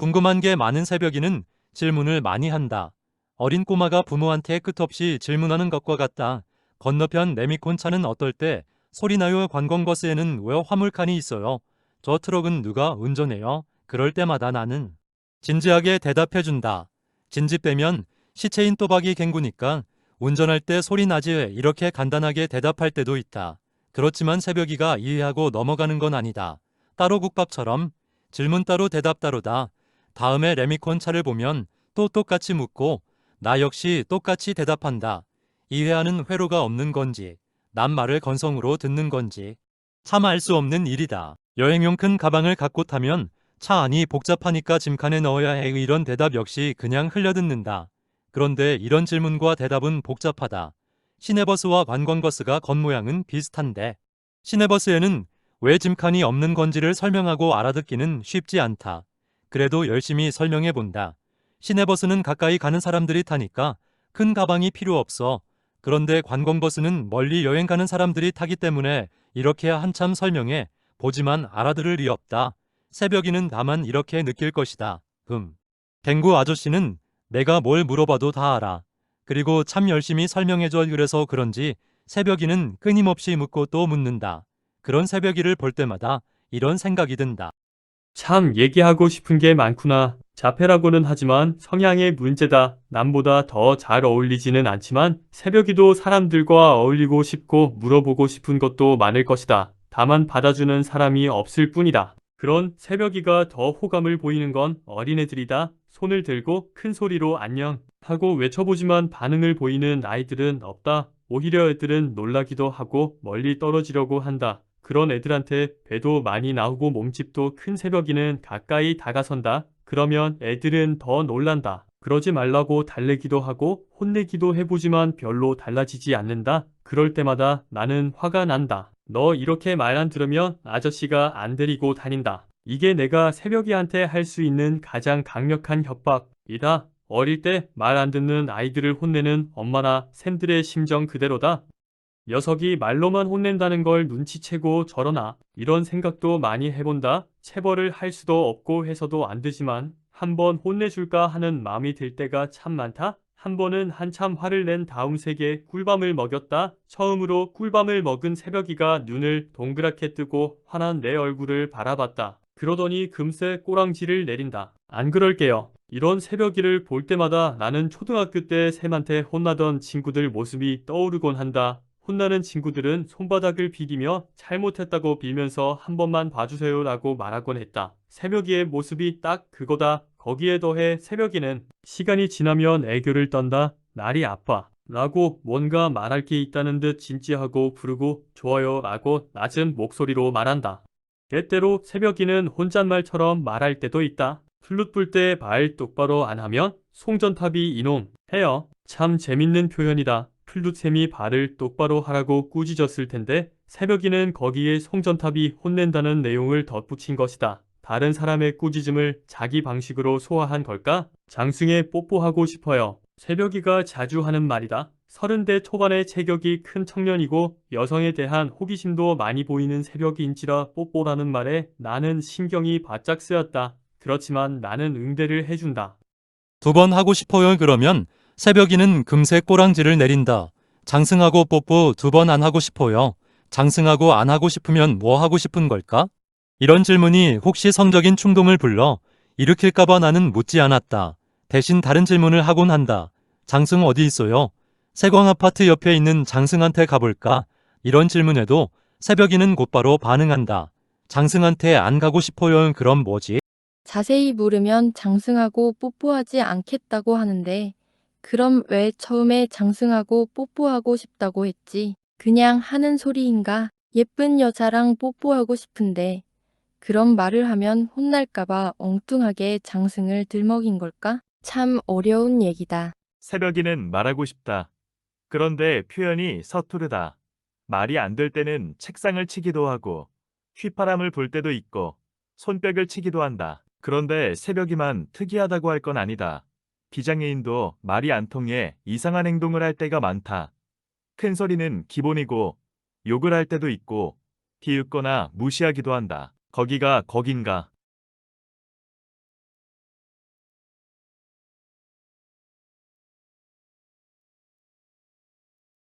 궁금한 게 많은 새벽이는 질문을 많이 한다. 어린 꼬마가 부모한테 끝없이 질문하는 것과 같다. 건너편 레미콘 차는 어떨 때 소리나요? 관광버스에는 왜 화물칸이 있어요? 저 트럭은 누가 운전해요? 그럴 때마다 나는 진지하게 대답해준다. 진지 빼면 시체인 또박이 갱구니까 운전할 때 소리 나지 이렇게 간단하게 대답할 때도 있다. 그렇지만 새벽이가 이해하고 넘어가는 건 아니다. 따로 국밥처럼 질문 따로 대답 따로다. 다음에 레미콘 차를 보면 또 똑같이 묻고 나 역시 똑같이 대답한다. 이해하는 회로가 없는 건지 남 말을 건성으로 듣는 건지 참 알 수 없는 일이다. 여행용 큰 가방을 갖고 타면 차 안이 복잡하니까 짐칸에 넣어야 해. 이런 대답 역시 그냥 흘려듣는다. 그런데 이런 질문과 대답은 복잡하다. 시내버스와 관광버스가 겉모양은 비슷한데 시내버스에는 왜 짐칸이 없는 건지를 설명하고 알아듣기는 쉽지 않다. 그래도 열심히 설명해 본다. 시내버스는 가까이 가는 사람들이 타니까 큰 가방이 필요 없어. 그런데 관광버스는 멀리 여행 가는 사람들이 타기 때문에 이렇게 한참 설명해 보지만 알아들을 리 없다. 새벽이는 다만 이렇게 느낄 것이다. 갱구 아저씨는 내가 뭘 물어봐도 다 알아. 그리고 참 열심히 설명해줘. 그래서 그런지 새벽이는 끊임없이 묻고 또 묻는다. 그런 새벽이를 볼 때마다 이런 생각이 든다. 참 얘기하고 싶은 게 많구나. 자폐라고는 하지만 성향의 문제다. 남보다 더 잘 어울리지는 않지만 새벽이도 사람들과 어울리고 싶고 물어보고 싶은 것도 많을 것이다. 다만 받아주는 사람이 없을 뿐이다. 그런 새벽이가 더 호감을 보이는 건 어린애들이다. 손을 들고 큰 소리로 안녕 하고 외쳐보지만 반응을 보이는 아이들은 없다. 오히려 애들은 놀라기도 하고 멀리 떨어지려고 한다. 그런 애들한테 배도 많이 나오고 몸집도 큰 새벽이는 가까이 다가선다. 그러면 애들은 더 놀란다. 그러지 말라고 달래기도 하고 혼내기도 해보지만 별로 달라지지 않는다. 그럴 때마다 나는 화가 난다. 너 이렇게 말 안 들으면 아저씨가 안 데리고 다닌다. 이게 내가 새벽이한테 할 수 있는 가장 강력한 협박이다. 어릴 때 말 안 듣는 아이들을 혼내는 엄마나 샘들의 심정 그대로다. 녀석이 말로만 혼낸다는 걸 눈치채고 저러나 이런 생각도 많이 해본다. 체벌을 할 수도 없고 해서도 안 되지만 한번 혼내줄까 하는 마음이 들 때가 참 많다. 한 번은 한참 화를 낸 다음 세계 꿀밤을 먹였다. 처음으로 꿀밤을 먹은 새벽이가 눈을 동그랗게 뜨고 화난 내 얼굴을 바라봤다. 그러더니 금세 꼬랑지를 내린다. 안 그럴게요. 이런 새벽이를 볼 때마다 나는 초등학교 때 쌤한테 혼나던 친구들 모습이 떠오르곤 한다. 혼나는 친구들은 손바닥을 비비며 잘못했다고 빌면서 한 번만 봐주세요 라고 말하곤 했다. 새벽이의 모습이 딱 그거다. 거기에 더해 새벽이는 시간이 지나면 애교를 떤다. 날이 아파 라고 뭔가 말할 게 있다는 듯 진지하고 부르고 좋아요 라고 낮은 목소리로 말한다. 때때로 새벽이는 혼잣말처럼 말할 때도 있다. 플룻 불 때 말 똑바로 안 하면 송전탑이 이놈 해요. 참 재밌는 표현이다. 플룻샘이 발을 똑바로 하라고 꾸짖었을 텐데 새벽이는 거기에 송전탑이 혼낸다는 내용을 덧붙인 것이다. 다른 사람의 꾸짖음을 자기 방식으로 소화한 걸까? 장승에 뽀뽀하고 싶어요. 새벽이가 자주 하는 말이다. 30대 초반의 체격이 큰 청년이고 여성에 대한 호기심도 많이 보이는 새벽인지라 뽀뽀라는 말에 나는 신경이 바짝 쓰였다. 그렇지만 나는 응대를 해준다. 2번 하고 싶어요. 그러면 새벽이는 금세 꼬랑지를 내린다. 장승하고 뽀뽀 2번 안 하고 싶어요. 장승하고 안 하고 싶으면 뭐 하고 싶은 걸까? 이런 질문이 혹시 성적인 충동을 불러 일으킬까봐 나는 묻지 않았다. 대신 다른 질문을 하곤 한다. 장승 어디 있어요? 세광 아파트 옆에 있는 장승한테 가볼까? 이런 질문에도 새벽이는 곧바로 반응한다. 장승한테 안 가고 싶어요. 그럼 뭐지? 자세히 물으면 장승하고 뽀뽀하지 않겠다고 하는데, 그럼 왜 처음에 장승하고 뽀뽀하고 싶다고 했지? 그냥 하는 소리인가? 예쁜 여자랑 뽀뽀하고 싶은데, 그런 말을 하면 혼날까봐 엉뚱하게 장승을 들먹인 걸까? 참 어려운 얘기다. 새벽이는 말하고 싶다. 그런데 표현이 서투르다. 말이 안 될 때는 책상을 치기도 하고 휘파람을 불 때도 있고 손뼉을 치기도 한다. 그런데 새벽이만 특이하다고 할 건 아니다. 비장애인도 말이 안 통해 이상한 행동을 할 때가 많다. 큰 소리는 기본이고 욕을 할 때도 있고 비웃거나 무시하기도 한다. 거기가 거긴가?